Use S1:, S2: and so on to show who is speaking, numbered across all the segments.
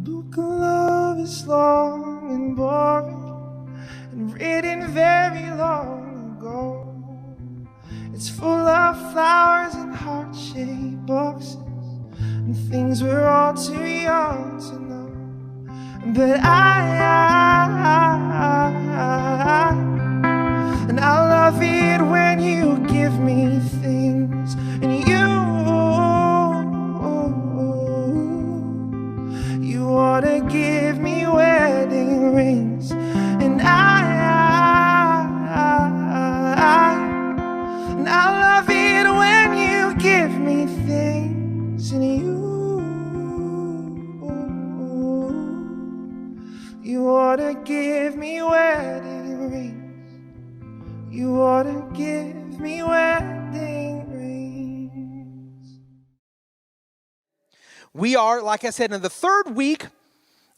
S1: book of love is long and boring and written very long ago. It's full of flowers and heart-shaped boxes and things we're all too young to know. But and I love it when you give me things, and you wanna give me wedding rings, and I love it when you give me things, and you wanna give me wedding rings. You ought to give me wedding rings.
S2: We are, like I said, in the third week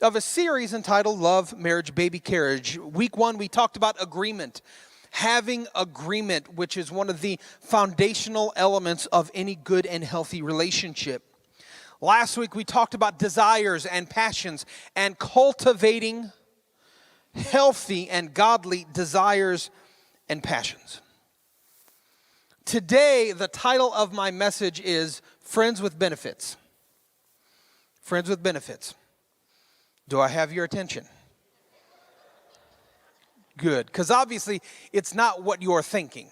S2: of a series entitled Love, Marriage, Baby, Carriage. Week 1, we talked about agreement. Having agreement, which is one of the foundational elements of any good and healthy relationship. Last week, we talked about desires and passions and cultivating healthy and godly desires and passions. Today, the title of my message is Friends with Benefits. Friends with Benefits. Do I have your attention? Good, because obviously it's not what you're thinking.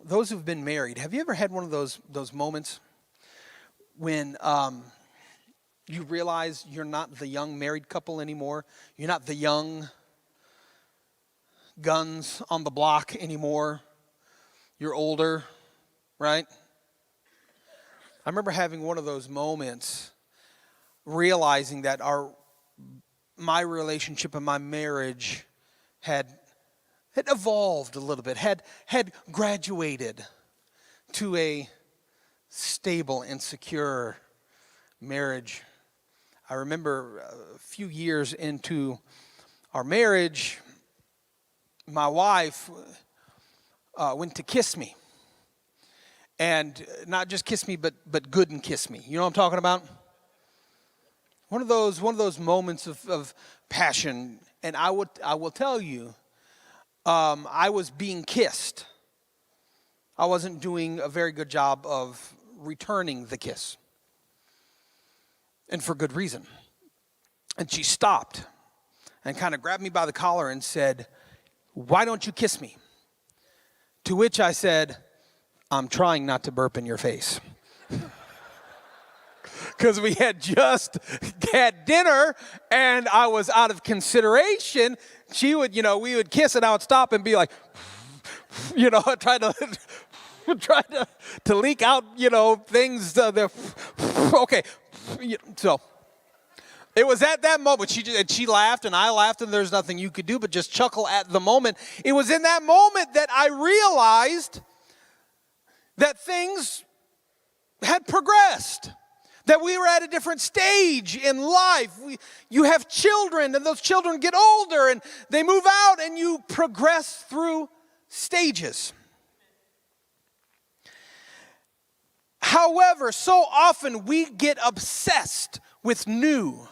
S2: Those who've been married, have you ever had one of those moments when you realize you're not the young married couple anymore? You're not the young guns on the block anymore. You're older, right? I remember having one of those moments, realizing that my relationship and my marriage had evolved a little bit, had graduated to a stable and secure marriage. I remember a few years into our marriage, my wife went to kiss me. And not just kiss me, but good and kiss me. You know what I'm talking about? One of those moments of passion. And I will tell you, I was being kissed. I wasn't doing a very good job of returning the kiss. And for good reason. And she stopped and kind of grabbed me by the collar and said, "Why don't you kiss me?" To which I said, "I'm trying not to burp in your face." Because we had just had dinner and I was out of consideration. She would, we would kiss and I would stop and be like, try to leak out, things. Okay. So it was at that moment, she laughed and I laughed, and there's nothing you could do but just chuckle at the moment. It was in that moment that I realized that things had progressed, that we were at a different stage in life. You have children, and those children get older and they move out, and you progress through stages. However, so often we get obsessed with new.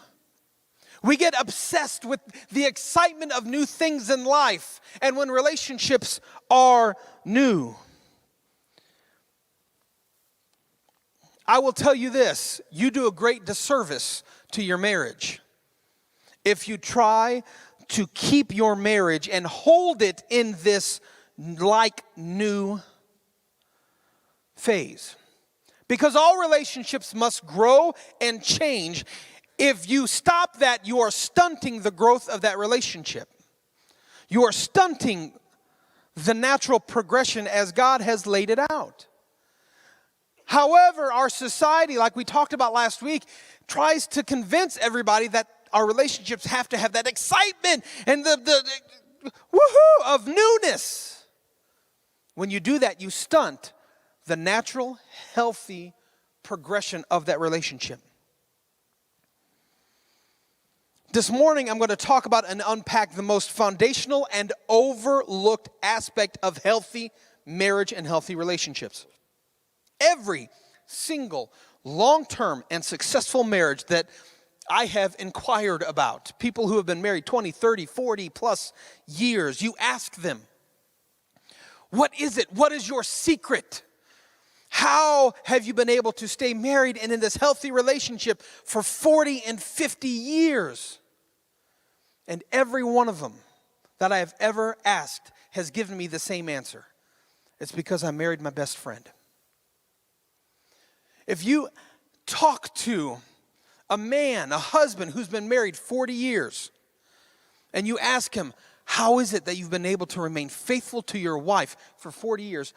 S2: We get obsessed with the excitement of new things in life and when relationships are new. I will tell you this, you do a great disservice to your marriage if you try to keep your marriage and hold it in this like new phase. Because all relationships must grow and change. If you stop that, you are stunting the growth of that relationship. You are stunting the natural progression as God has laid it out. However, our society, like we talked about last week, tries to convince everybody that our relationships have to have that excitement and the woohoo of newness. When you do that, you stunt the natural, healthy progression of that relationship. This morning, I'm going to talk about and unpack the most foundational and overlooked aspect of healthy marriage and healthy relationships. Every single, long-term, and successful marriage that I have inquired about, people who have been married 20, 30, 40 plus years, you ask them, what is it? What is your secret? How have you been able to stay married and in this healthy relationship for 40 and 50 years? And every one of them that I have ever asked has given me the same answer. It's because I married my best friend. If you talk to a man, a husband who's been married 40 years, and you ask him, how is it that you've been able to remain faithful to your wife for 40 years?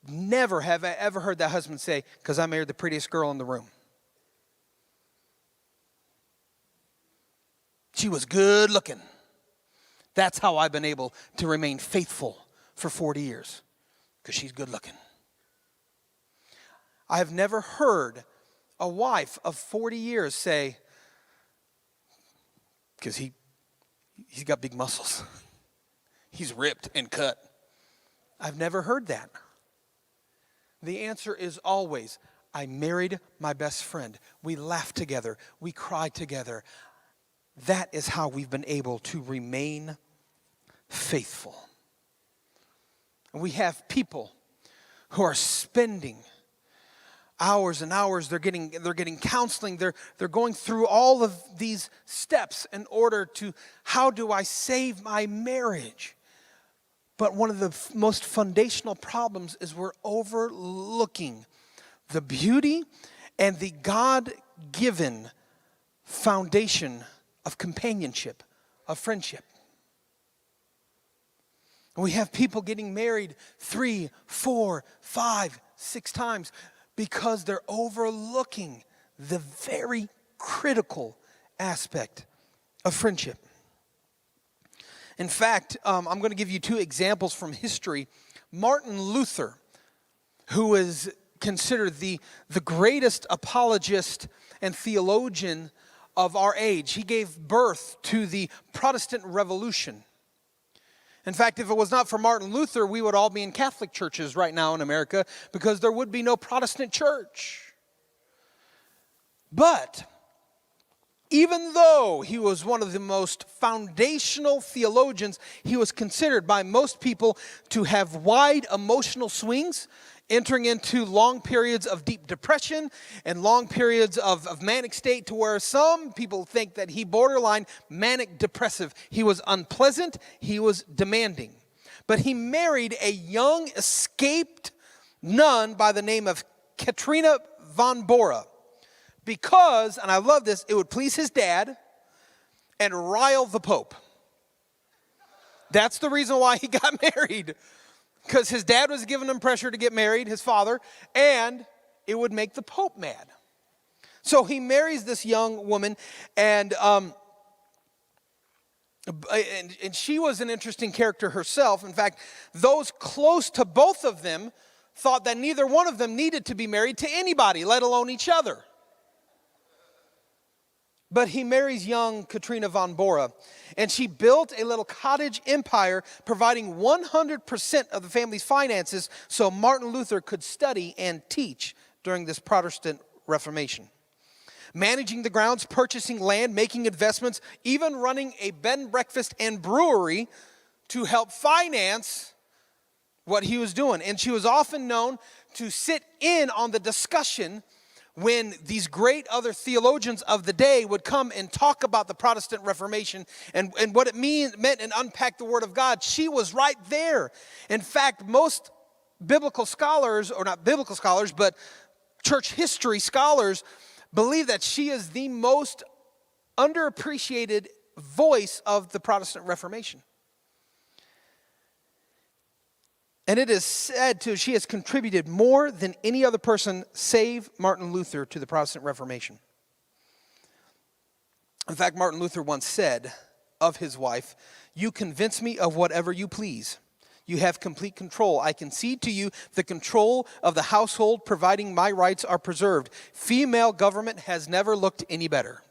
S2: Never have I ever heard that husband say, because I married the prettiest girl in the room. She was good looking. That's how I've been able to remain faithful for 40 years, because she's good looking. I have never heard a wife of 40 years say, because he's got big muscles. He's ripped and cut. I've never heard that. The answer is always, I married my best friend. We laughed together. We cried together. That is how we've been able to remain faithful. And we have people who are spending hours and hours. They're getting counseling. They're going through all of these steps in order to, how do I save my marriage? But one of the most foundational problems is we're overlooking the beauty and the God-given foundation of companionship, of friendship. And we have people getting married 3, 4, 5, 6 times because they're overlooking the very critical aspect of friendship. In fact, I'm going to give you 2 examples from history. Martin Luther, who is considered the greatest apologist and theologian of our age, he gave birth to the Protestant Revolution. In fact, if it was not for Martin Luther, we would all be in Catholic churches right now in America because there would be no Protestant church. But even though he was one of the most foundational theologians, he was considered by most people to have wide emotional swings, entering into long periods of deep depression and long periods of manic state, to where some people think that he borderline manic depressive. He was unpleasant, he was demanding. But he married a young escaped nun by the name of Katrina von Bora. Because, and I love this, it would please his dad and rile the Pope. That's the reason why he got married. Because his dad was giving him pressure to get married, his father, and it would make the Pope mad. So he marries this young woman, and she was an interesting character herself. In fact, those close to both of them thought that neither one of them needed to be married to anybody, let alone each other. But he marries young Katrina von Bora, and she built a little cottage empire, providing 100% of the family's finances so Martin Luther could study and teach during this Protestant Reformation. Managing the grounds, purchasing land, making investments, even running a bed and breakfast and brewery to help finance what he was doing. And she was often known to sit in on the discussion when these great other theologians of the day would come and talk about the Protestant Reformation and what it meant and unpack the Word of God. She was right there. In fact, most biblical scholars, or not biblical scholars, but church history scholars, believe that she is the most underappreciated voice of the Protestant Reformation. And it is said to, she has contributed more than any other person save Martin Luther to the Protestant Reformation. In fact, Martin Luther once said of his wife, "You convince me of whatever you please. You have complete control. I concede to you the control of the household, providing my rights are preserved. Female government has never looked any better."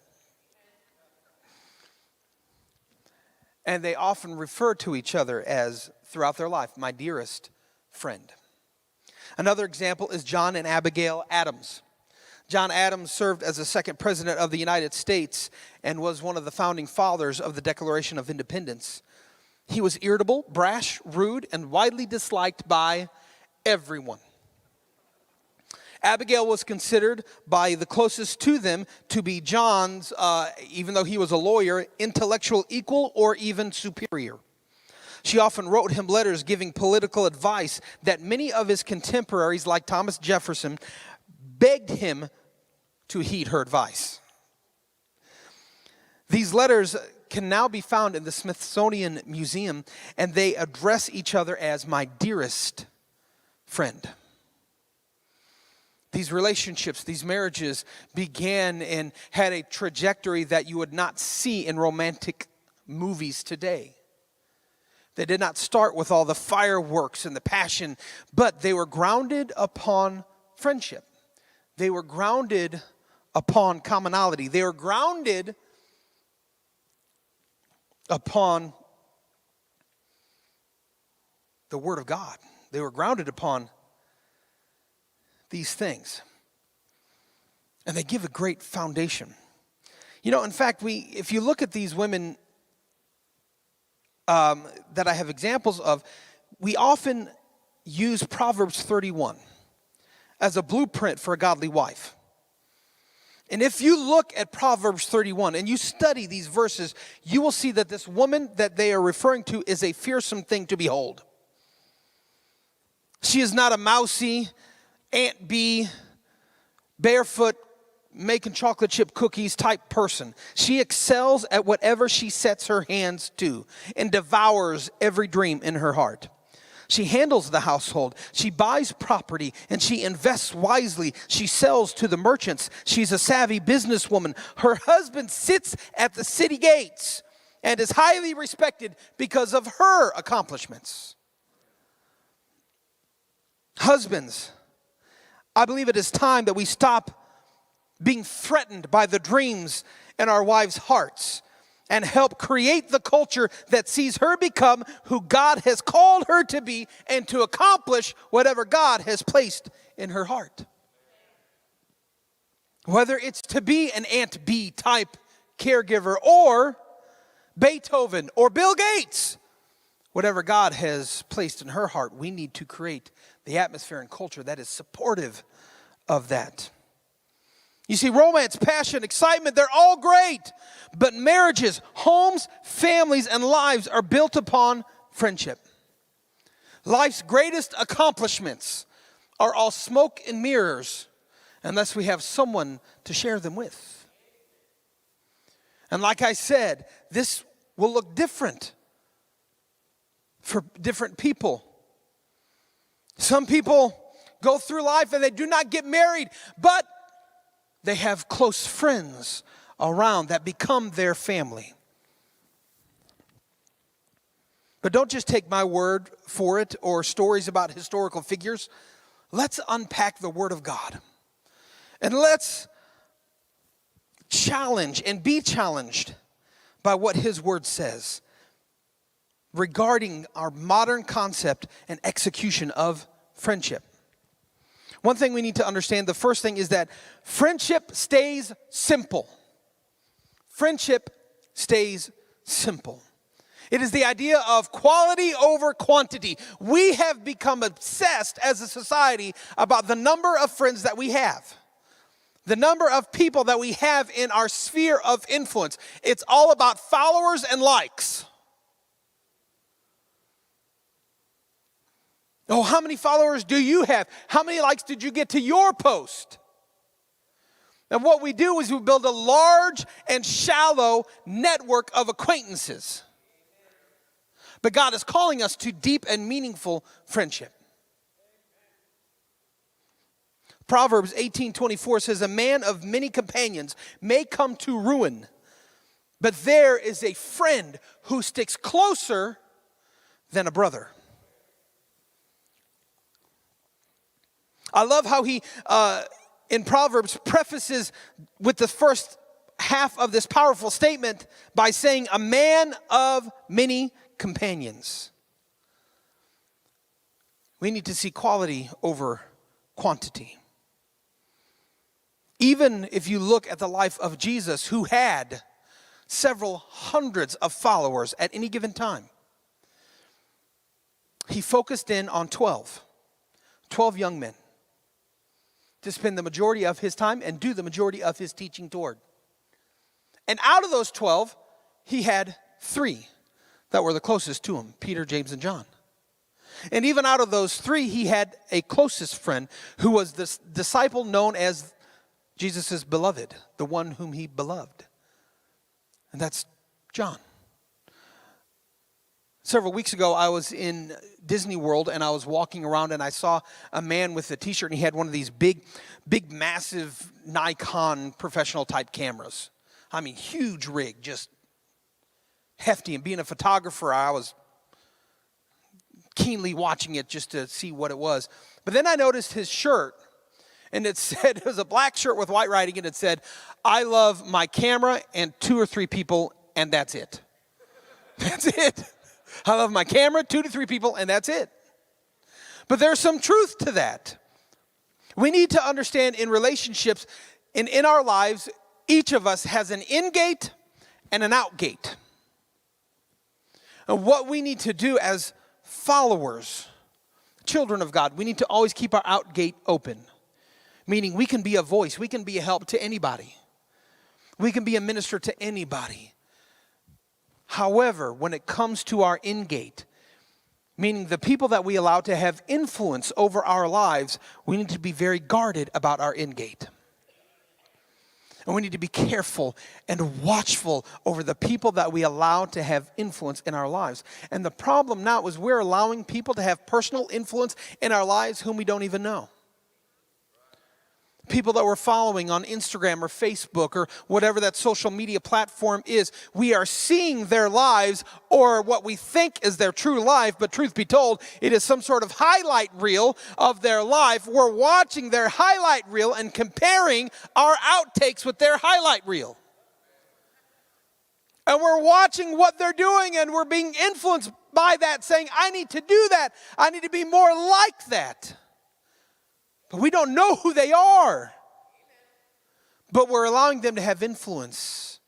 S2: And they often refer to each other as, throughout their life, my dearest friend. Another example is John and Abigail Adams. John Adams served as the second president of the United States and was one of the founding fathers of the Declaration of Independence. He was irritable, brash, rude, and widely disliked by everyone. Abigail was considered by the closest to them to be John's, even though he was a lawyer, intellectual equal or even superior. She often wrote him letters giving political advice that many of his contemporaries, like Thomas Jefferson, begged him to heed her advice. These letters can now be found in the Smithsonian Museum, and they address each other as my dearest friend. These relationships, these marriages began and had a trajectory that you would not see in romantic movies today. They did not start with all the fireworks and the passion, but they were grounded upon friendship. They were grounded upon commonality. They were grounded upon the Word of God. They were grounded upon these things. And they give a great foundation. You know, in fact, if you look at these women that I have examples of, we often use Proverbs 31 as a blueprint for a godly wife. And if you look at Proverbs 31 and you study these verses, you will see that this woman that they are referring to is a fearsome thing to behold. She is not a mousy, Aunt Bee, barefoot, making chocolate chip cookies type person. She excels at whatever she sets her hands to and devours every dream in her heart. She handles the household. She buys property and she invests wisely. She sells to the merchants. She's a savvy businesswoman. Her husband sits at the city gates and is highly respected because of her accomplishments. Husbands, I believe it is time that we stop being threatened by the dreams in our wives' hearts and help create the culture that sees her become who God has called her to be and to accomplish whatever God has placed in her heart. Whether it's to be an Aunt Bee type caregiver or Beethoven or Bill Gates, whatever God has placed in her heart, we need to create the atmosphere and culture that is supportive of that. You see, romance, passion, excitement, they're all great. But marriages, homes, families, and lives are built upon friendship. Life's greatest accomplishments are all smoke and mirrors unless we have someone to share them with. And like I said, this will look different for different people. Some people go through life and they do not get married, but they have close friends around that become their family. But don't just take my word for it or stories about historical figures. Let's unpack the Word of God. And let's challenge and be challenged by what His Word says regarding our modern concept and execution of friendship. One thing we need to understand, the first thing is that friendship stays simple. Friendship stays simple. It is the idea of quality over quantity. We have become obsessed as a society about the number of friends that we have. The number of people that we have in our sphere of influence. It's all about followers and likes. Oh, how many followers do you have? How many likes did you get to your post? And what we do is we build a large and shallow network of acquaintances. But God is calling us to deep and meaningful friendship. Proverbs 18:24 says, a man of many companions may come to ruin, but there is a friend who sticks closer than a brother. I love how he, in Proverbs, prefaces with the first half of this powerful statement by saying, a man of many companions. We need to see quality over quantity. Even if you look at the life of Jesus, who had several hundreds of followers at any given time, he focused in on 12 young men to spend the majority of his time and do the majority of his teaching toward. And out of those 12, he had 3 that were the closest to him, Peter, James, and John. And even out of those 3, he had a closest friend who was this disciple known as Jesus' beloved, the one whom he beloved. And that's John. Several weeks ago, I was in Disney World and I was walking around and I saw a man with a t-shirt and he had one of these big, massive Nikon professional type cameras. I mean, huge rig, just hefty. And being a photographer, I was keenly watching it just to see what it was. But then I noticed his shirt. And it said, it was a black shirt with white writing, and it said, "I love my camera and 2 or 3 people, and that's it." That's it. I love my camera, 2 to 3 people, and that's it. But there's some truth to that. We need to understand in relationships, in our lives, each of us has an in gate and an out gate. And what we need to do as followers, children of God, we need to always keep our out gate open. Meaning we can be a voice. We can be a help to anybody. We can be a minister to anybody. However, when it comes to our in-gate, meaning the people that we allow to have influence over our lives, we need to be very guarded about our in-gate. And we need to be careful and watchful over the people that we allow to have influence in our lives. And the problem now is we're allowing people to have personal influence in our lives whom we don't even know. People that we're following on Instagram or Facebook or whatever that social media platform is, we are seeing their lives or what we think is their true life, but truth be told, it is some sort of highlight reel of their life. We're watching their highlight reel and comparing our outtakes with their highlight reel. And we're watching what they're doing and we're being influenced by that, saying, I need to do that. I need to be more like that. But we don't know who they are. But we're allowing them to have influence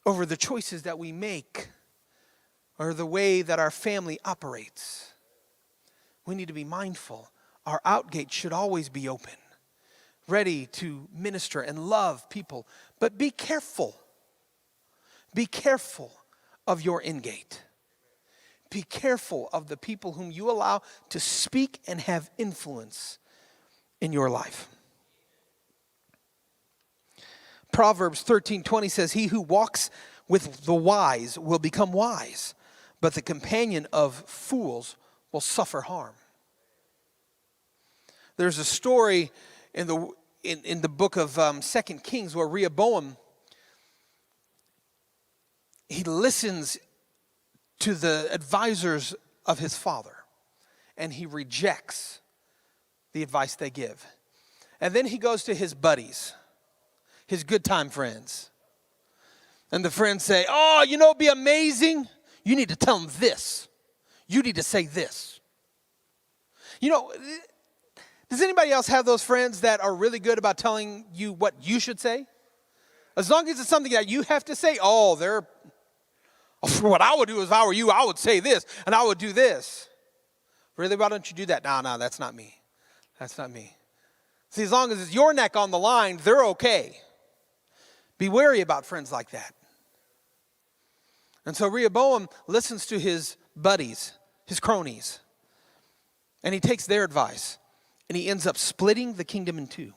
S2: over the choices that we make or the way that our family operates. We need to be mindful. Our outgate should always be open, ready to minister and love people. But be careful. Be careful of your in-gate. Be careful of the people whom you allow to speak and have influence in your life. Proverbs 13:20 says, "He who walks with the wise will become wise, but the companion of fools will suffer harm." There's a story in the book of 2 Kings where Rehoboam, he listens to the advisors of his father, and he rejects the advice they give. And then he goes to his buddies, his good time friends. And the friends say, "Oh, it'd be amazing. You need to tell them this. You need to say this." Does anybody else have those friends that are really good about telling you what you should say? As long as it's something that you have to say, what I would do if I were you, I would say this, and I would do this. Really, why don't you do that? No, that's not me. That's not me. See, as long as it's your neck on the line, they're okay. Be wary about friends like that. And so Rehoboam listens to his buddies, his cronies, and he takes their advice, and he ends up splitting the kingdom in two.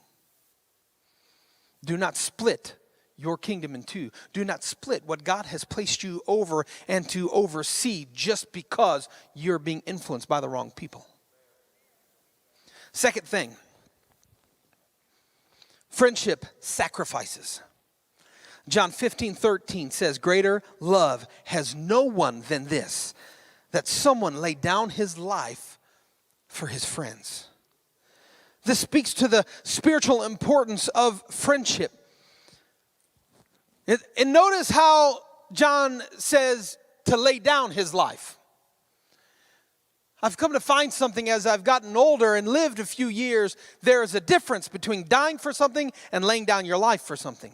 S2: Do not split your kingdom in two. Do not split what God has placed you over and to oversee just because you're being influenced by the wrong people. Second thing, friendship sacrifices. John 15:13 says, "Greater love has no one than this, that someone lay down his life for his friends." This speaks to the spiritual importance of friendship. And notice how John says to lay down his life. I've come to find something as I've gotten older and lived a few years. There is a difference between dying for something and laying down your life for something.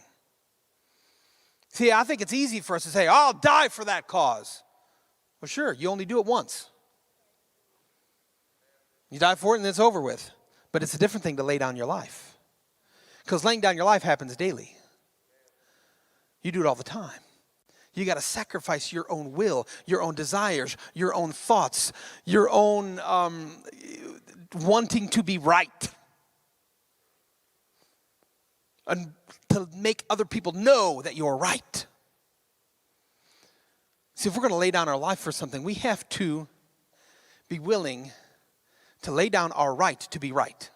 S2: See, I think it's easy for us to say, I'll die for that cause. Well, sure, you only do it once. You die for it and it's over with. But it's a different thing to lay down your life. Because laying down your life happens daily. You do it all the time. You got to sacrifice your own will, your own desires, your own thoughts, your own wanting to be right. And to make other people know that you're right. See, if we're going to lay down our life for something, we have to be willing to lay down our right to be right.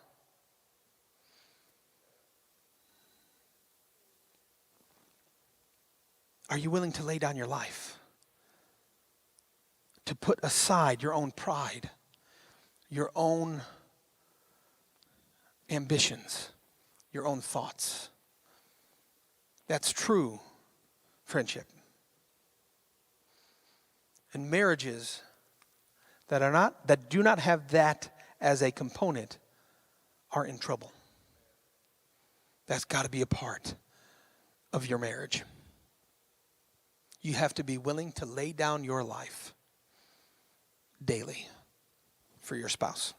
S2: Are you willing to lay down your life? To put aside your own pride, your own ambitions, your own thoughts? That's true friendship. And marriages that do not have that as a component are in trouble. That's got to be a part of your marriage. You have to be willing to lay down your life daily for your spouse.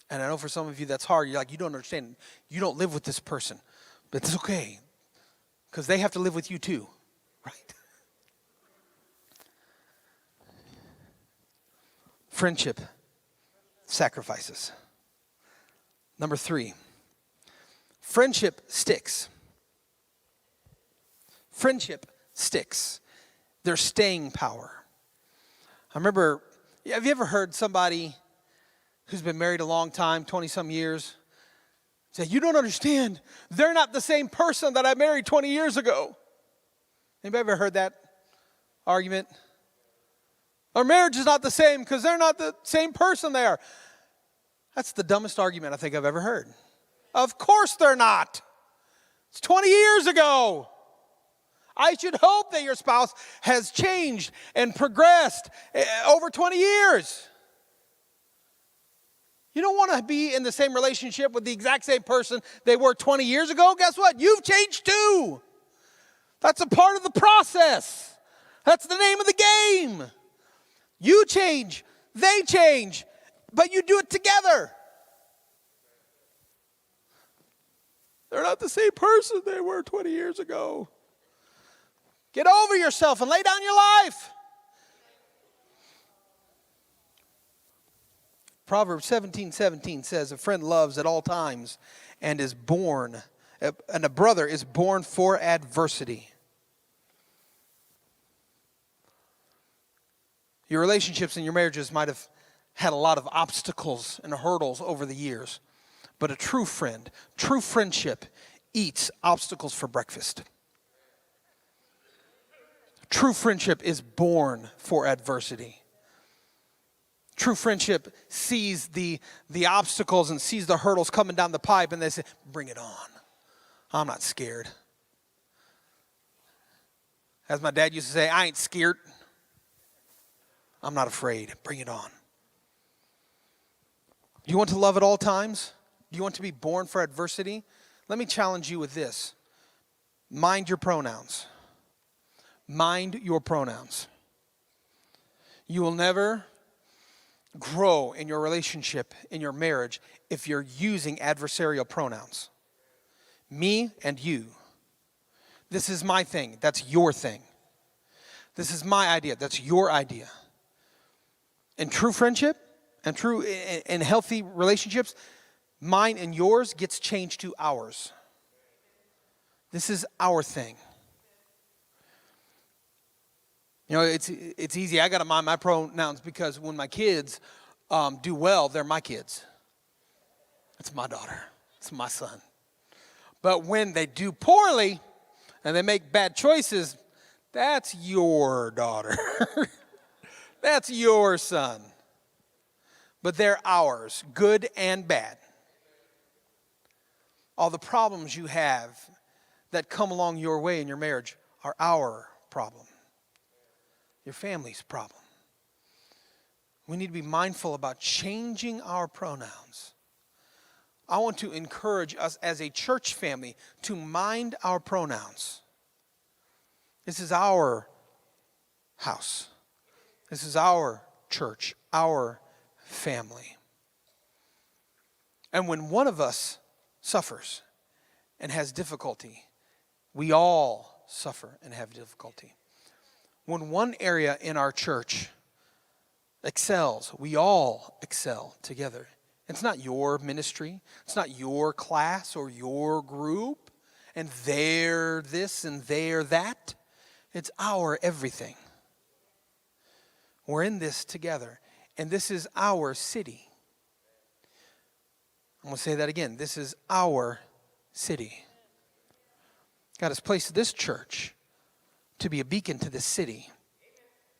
S2: And I know for some of you that's hard. You're like, you don't understand. You don't live with this person. But it's okay. Because they have to live with you too. Right? Friendship sacrifices. Number 3. Friendship sticks. Friendship sticks. There's staying power. I remember, have you ever heard somebody who's been married a long time, 20-some years, say, you don't understand. They're not the same person that I married 20 years ago. Anybody ever heard that argument? Our marriage is not the same because they're not the same person they are. That's the dumbest argument I think I've ever heard. Of course they're not. It's 20 years ago. I should hope that your spouse has changed and progressed over 20 years. You don't want to be in the same relationship with the exact same person they were 20 years ago. Guess what? You've changed too. That's a part of the process. That's the name of the game. You change, they change, but you do it together. They're not the same person they were 20 years ago. Get over yourself and lay down your life. Proverbs 17:17 says, a friend loves at all times and a brother is born for adversity. Your relationships and your marriages might have had a lot of obstacles and hurdles over the years. But a true friend, true friendship, eats obstacles for breakfast. True friendship is born for adversity. True friendship sees the obstacles and sees the hurdles coming down the pipe, and they say, bring it on. I'm not scared. As my dad used to say, I ain't scared. I'm not afraid. Bring it on. Do you want to love at all times? Do you want to be born for adversity? Let me challenge you with this. Mind your pronouns. Mind your pronouns. You will never grow in your relationship, in your marriage, if you're using adversarial pronouns. Me and you. This is my thing. That's your thing. This is my idea. That's your idea. In true friendship and true and healthy relationships, mine and yours gets changed to ours. This is our thing. You know, it's easy. I got to mind my pronouns because when my kids do well, they're my kids. It's my daughter. It's my son. But when they do poorly and they make bad choices, that's your daughter. That's your son. But they're ours, good and bad. All the problems you have that come along your way in your marriage are our problem. Your family's problem. We need to be mindful about changing our pronouns. I want to encourage us as a church family to mind our pronouns. This is our house. This is our church, our family. And when one of us suffers and has difficulty, we all suffer and have difficulty. When one area in our church excels, we all excel together. It's not your ministry. It's not your class or your group, and they're this and they're that. It's our everything. We're in this together, and this is our city. I'm going to say that again. This is our city. God has placed this church to be a beacon to this city,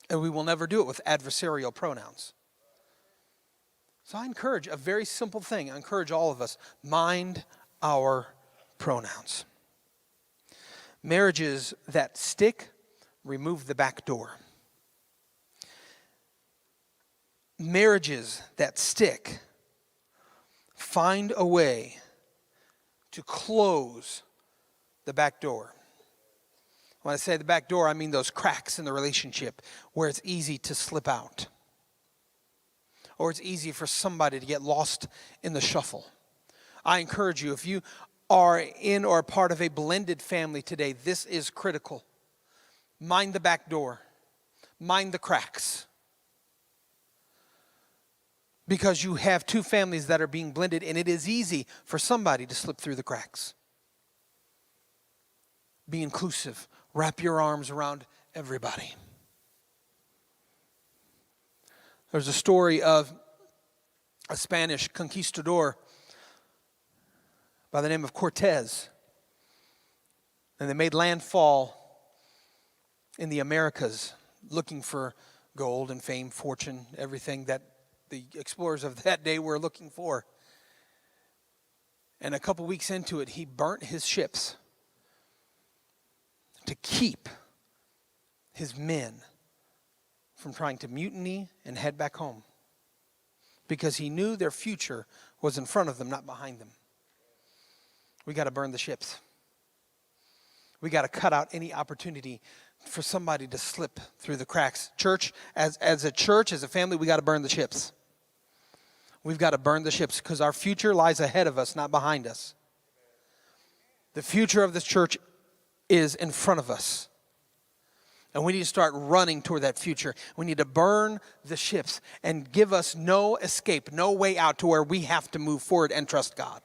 S2: and we will never do it with adversarial pronouns. So I encourage a very simple thing. I encourage all of us, mind our pronouns. Marriages that stick, remove the back door. Marriages that stick, find a way to close the back door. When I say the back door, I mean those cracks in the relationship where it's easy to slip out. Or it's easy for somebody to get lost in the shuffle. I encourage you, if you are in or part of a blended family today, this is critical. Mind the back door. Mind the cracks. Because you have two families that are being blended, and it is easy for somebody to slip through the cracks. Be inclusive. Wrap your arms around everybody. There's a story of a Spanish conquistador by the name of Cortez. And they made landfall in the Americas looking for gold and fame, fortune, everything that the explorers of that day were looking for. And a couple weeks into it, he burnt his ships to keep his men from trying to mutiny and head back home. Because he knew their future was in front of them, not behind them. We got to burn the ships. We got to cut out any opportunity for somebody to slip through the cracks. Church, as a church, as a family, we got to burn the ships. We've got to burn the ships because our future lies ahead of us, not behind us. The future of this church is in front of us. And we need to start running toward that future. We need to burn the ships and give us no escape, no way out to where we have to move forward and trust God.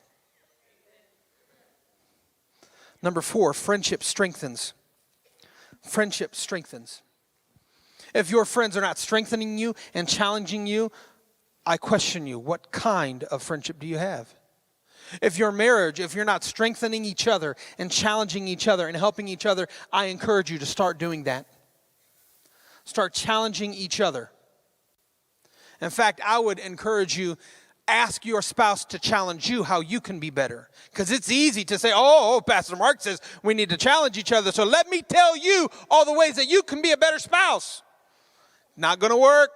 S2: Number 4, friendship strengthens. Friendship strengthens. If your friends are not strengthening you and challenging you, I question you, what kind of friendship do you have? If your marriage, if you're not strengthening each other and challenging each other and helping each other, I encourage you to start doing that. Start challenging each other. In fact, I would encourage you, ask your spouse to challenge you how you can be better. Because it's easy to say, oh, Pastor Mark says we need to challenge each other. So let me tell you all the ways that you can be a better spouse. Not going to work.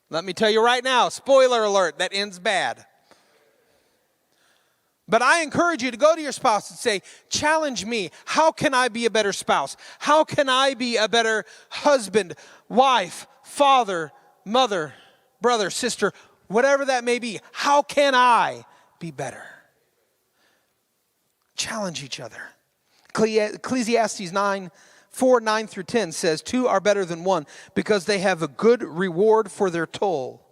S2: Let me tell you right now, spoiler alert, that ends bad. But I encourage you to go to your spouse and say, challenge me. How can I be a better spouse? How can I be a better husband, wife, father, mother, brother, sister, whatever that may be? How can I be better? Challenge each other. Ecclesiastes 4:9-10 says, 2 are better than 1 because they have a good reward for their toil.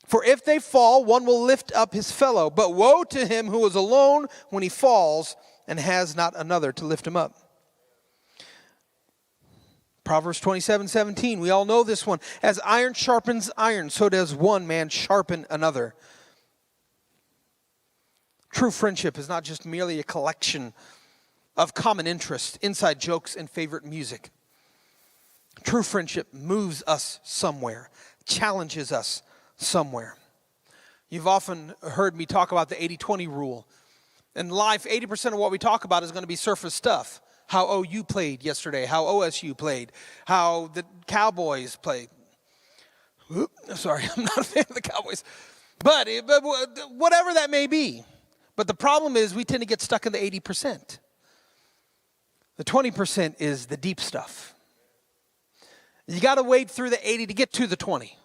S2: For if they fall, one will lift up his fellow. But woe to him who is alone when he falls and has not another to lift him up. Proverbs 27:17, we all know this one. As iron sharpens iron, so does one man sharpen another. True friendship is not just merely a collection of common interests, inside jokes, and favorite music. True friendship moves us somewhere, challenges us somewhere. You've often heard me talk about the 80-20 rule. In life, 80% of what we talk about is going to be surface stuff. How OU played yesterday, how OSU played, how the Cowboys played. Sorry, I'm not a fan of the Cowboys. But whatever that may be. But the problem is we tend to get stuck in the 80%. The 20% is the deep stuff. You got to wade through the 80 to get to the 20.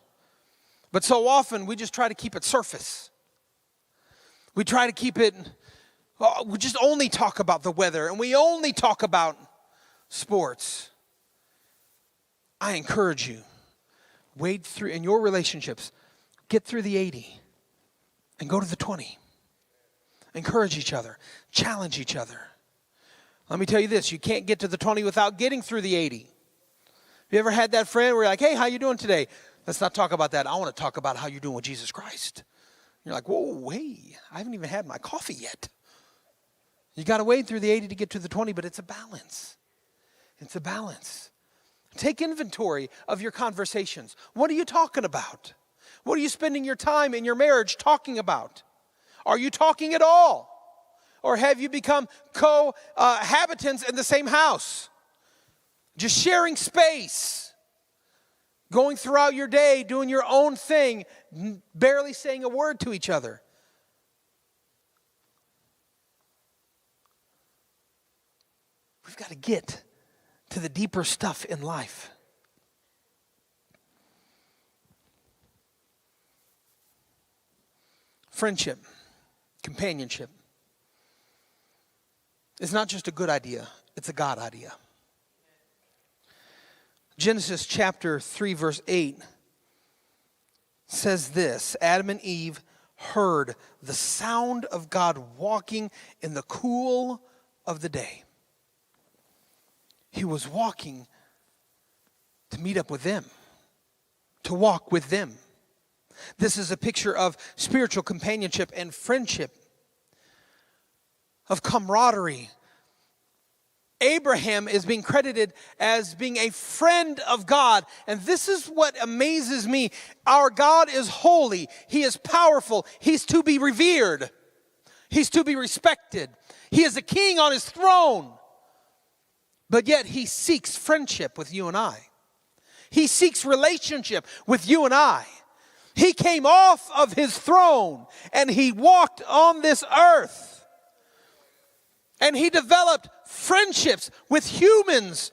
S2: But so often we just try to keep it surface. We try to keep it, we just only talk about the weather and we only talk about sports. I encourage you, wade through in your relationships, get through the 80 and go to the 20. Encourage each other, challenge each other. Let me tell you this, you can't get to the 20 without getting through the 80. You ever had that friend where you're like, hey, how you doing today? Let's not talk about that. I want to talk about how you're doing with Jesus Christ. You're like, whoa, hey, I haven't even had my coffee yet. You got to wade through the 80 to get to the 20, but it's a balance. It's a balance. Take inventory of your conversations. What are you talking about? What are you spending your time in your marriage talking about? Are you talking at all? Or have you become cohabitants in the same house? Just sharing space. Going throughout your day, doing your own thing, barely saying a word to each other. We've got to get to the deeper stuff in life. Friendship, companionship. It's not just a good idea, it's a God idea. Genesis chapter 3 verse 8 says this, Adam and Eve heard the sound of God walking in the cool of the day. He was walking to meet up with them, to walk with them. This is a picture of spiritual companionship and friendship, of camaraderie. Abraham is being credited as being a friend of God. And this is what amazes me. Our God is holy. He is powerful. He's to be revered. He's to be respected. He is a king on his throne. But yet he seeks friendship with you and I. He seeks relationship with you and I. He came off of his throne and he walked on this earth. And he developed friendships with humans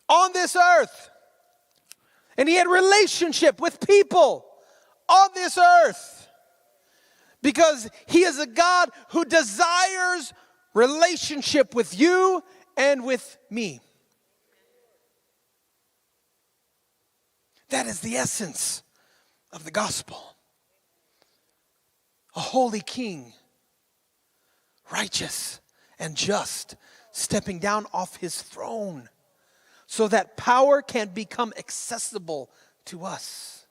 S2: on this earth. And he had relationship with people on this earth. Because he is a God who desires relationship with you and with me. That is the essence of the gospel. A holy king, righteous and just, stepping down off his throne so that power can become accessible to us.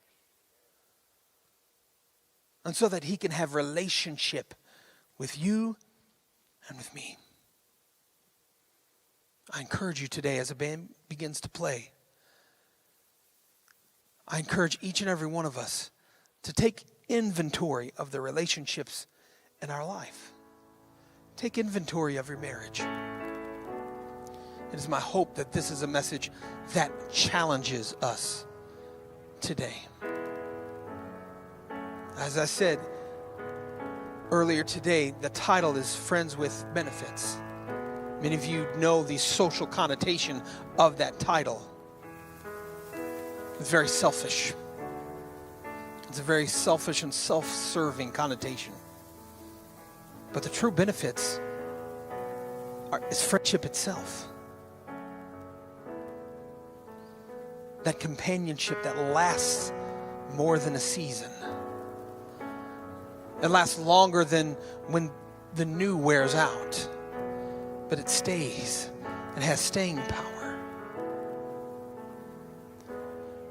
S2: And so that he can have relationship with you and with me. I encourage you today as a band begins to play. I encourage each and every one of us to take inventory of the relationships in our life. Take inventory of your marriage. It is my hope that this is a message that challenges us today. As I said earlier today, the title is Friends with Benefits. Many of you know the social connotation of that title. It's very selfish. It's a very selfish and self-serving connotation. But the true benefits is friendship itself. That companionship that lasts more than a season. It lasts longer than when the new wears out. But it stays and has staying power.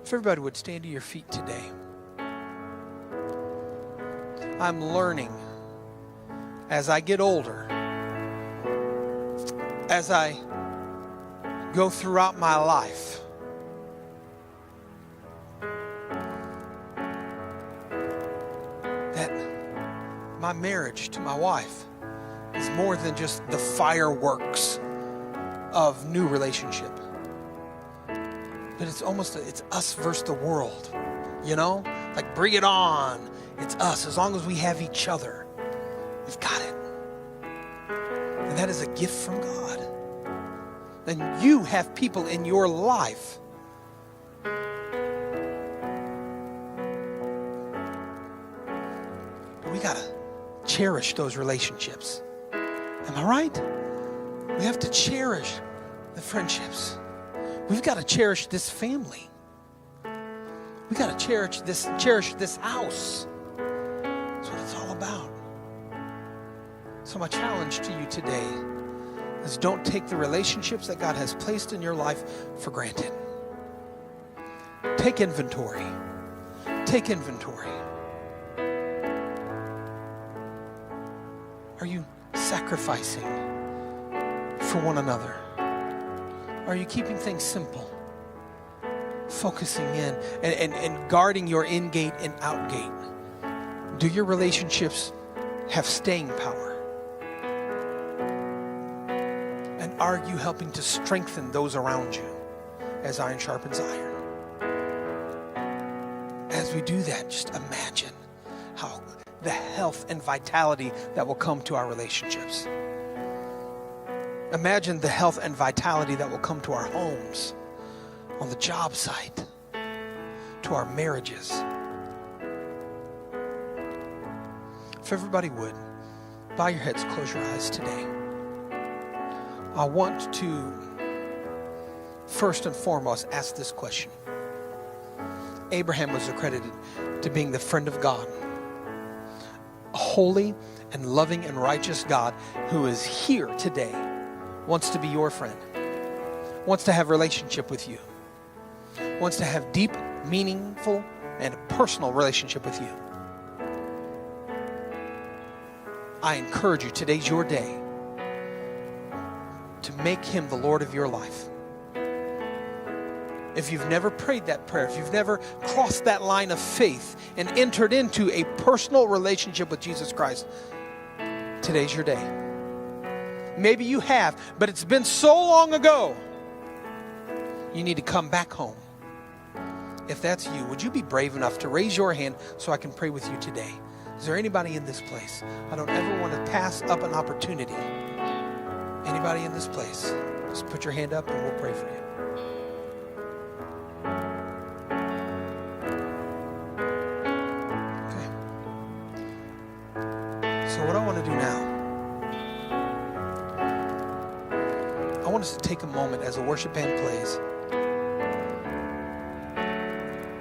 S2: If everybody would stand to your feet today. I'm learning as I get older, as I go throughout my life, that my marriage to my wife is more than just the fireworks of new relationship. But it's almost, it's us versus the world. Like bring it on. It's us. As long as we have each other, we've got it. And that is a gift from God. And you have people in your life we got to cherish those relationships. Am I right? We have to cherish the friendships. We've got to cherish this family. We got to cherish this house. That's what it's all about. So my challenge to you today is don't take the relationships that God has placed in your life for granted. Take inventory. Take inventory. Are you sacrificing for one another? Are you keeping things simple? Focusing in and guarding your in-gate and out-gate? Do your relationships have staying power? And are you helping to strengthen those around you as iron sharpens iron? As we do that, just imagine how the health and vitality that will come to our relationships. Imagine the health and vitality that will come to our homes, on the job site, to our marriages. If everybody would, bow your heads, close your eyes today. I want to, first and foremost, ask this question. Abraham was accredited to being the friend of God. A holy and loving and righteous God who is here today wants to be your friend, wants to have a relationship with you, wants to have deep, meaningful, and personal relationship with you. I encourage you, today's your day to make him the Lord of your life. If you've never prayed that prayer, if you've never crossed that line of faith and entered into a personal relationship with Jesus Christ, today's your day. Maybe you have, but it's been so long ago. You need to come back home. If that's you, would you be brave enough to raise your hand so I can pray with you today? Is there anybody in this place? I don't ever want to pass up an opportunity. Anybody in this place? Just put your hand up and we'll pray for you. So what I want to do now, I want us to take a moment as the worship band plays.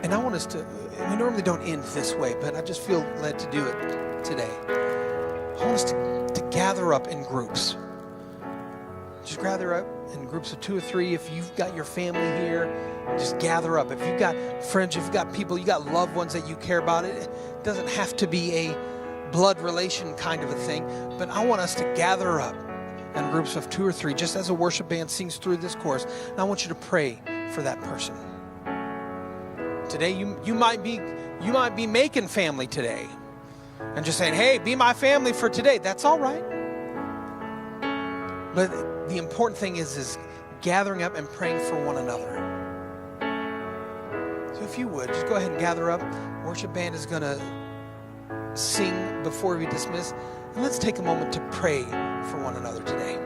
S2: And I want us to, we normally don't end this way, but I just feel led to do it today. I want us to gather up in groups. Just gather up in groups of 2 or 3. If you've got your family here, just gather up. If you've got friends, if you've got people, you got loved ones that you care about, it doesn't have to be a blood relation kind of a thing, but I want us to gather up in groups of 2 or 3, just as a worship band sings through this chorus. And I want you to pray for that person. Today, you might be making family today and just saying, hey, be my family for today. That's all right. But the important thing is gathering up and praying for one another. So if you would, just go ahead and gather up. Worship band is going to sing before we dismiss. And let's take a moment to pray for one another today.